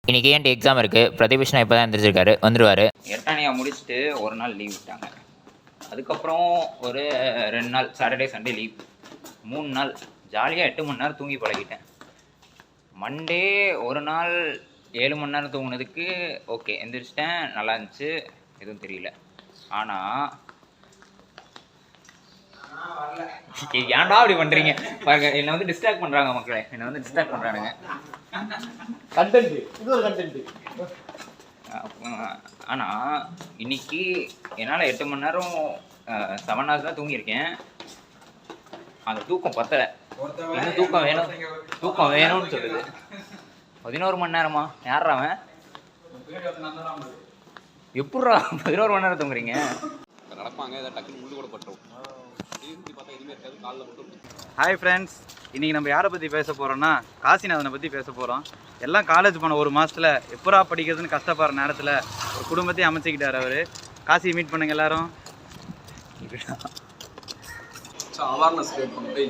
இன்றைக்கி ஏன்ட்டு எக்ஸாம் இருக்குது. பிரதிபிஷ்ணா இப்போ தான் எழுந்திரிச்சிருக்காரு, வந்துடுவார். எட்டானியா முடிச்சுட்டு ஒரு நாள் லீவ் விட்டாங்க. அதுக்கப்புறம் ஒரு 2 நாள் சாட்டர்டே சண்டே லீவ். 3 நாள் ஜாலியாக 8 மணி நேரம் தூங்கி பழகிட்டேன். மண்டே ஒரு நாள் 7 மணி நேரம் தூங்கினதுக்கு ஓகே எந்திரிச்சிட்டேன், நல்லா இருந்துச்சு, எதுவும் தெரியல. ஆனால் ஏன்டா அப்படி பண்ணுறீங்க பாருங்க, என்னை வந்து டிஸ்ட்ராக்ட் பண்ணுறாங்க மக்களே, என்னை வந்து டிஸ்ட்ராக்ட் பண்ணுறானுங்க. ஆனால் இன்னைக்கு என்னால் 8 மணி நேரம் 7 ஹவர்ஸ் தான் தூங்கியிருக்கேன். அந்த தூக்கம் பத்தலை, இன்னும் தூக்கம் வேணும்னு சொல்லுது. 11 மணி நேரமா? யாரா அவன்? எப்பட்றா 11 மணி நேரம் தூங்குறீங்க? ஹாய் ஃப்ரெண்ட்ஸ், இன்றைக்கி நம்ம யாரை பற்றி பேச போகிறோன்னா காசிநாதனை பற்றி பேச போகிறோம். எல்லாம் காலேஜ் போன ஒரு மாதத்தில் எப்படா படிக்கிறதுன்னு கஷ்டப்படுற நேரத்தில் ஒரு குடும்பத்தையும் அமைச்சிக்கிட்டார் அவர். காசியை மீட் பண்ணுங்க எல்லாரும். அவேர்னஸ் கிரியேட் பண்ணி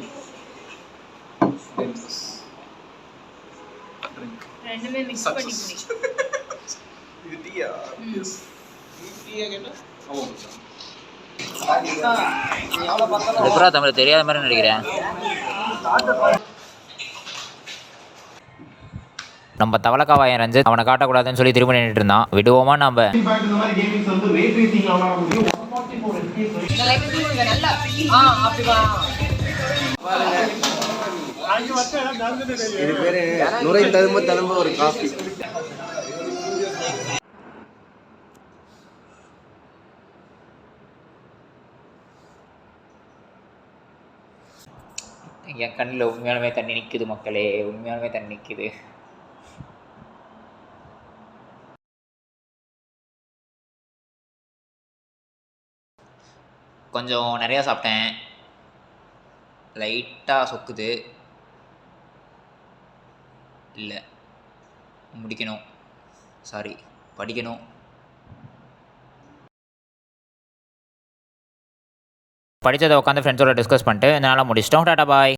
ரெண்டுமே மிக்ஸ் பண்ணி குடி. இது டீயா? எஸ். டீயா கேட்டா? ஆமா. எப்படா தமிழ் தெரியாத மாதிரி நடிக்கிறேன். நம்ம தவளக்காவாயன் ரஞ்சித் அவனை காட்டக்கூடாதுன்னு சொல்லி திரும்ப நின்றுட்டு இருந்தான். விடுவோமா நம்ம? இது பேரு நுரை தழும்ப தழும்ப ஒரு காஃபி. என் கண்ணில் உண்மையாலுமே தண்ணி நிற்குது மக்களே, உண்மையாலுமே தண்ணி நிற்குது. கொஞ்சம் நிறையா சாப்பிட்டேன், லைட்டாக சொக்குது. இல்லை, முடிக்கணும், சாரி படிக்கணும். படித்ததை உட்காந்து ஃப்ரெண்ட்ஸோட டிஸ்கஸ் பண்ணிட்டு இதனால் முடிச்சிட்டோம். டாடா பாய்.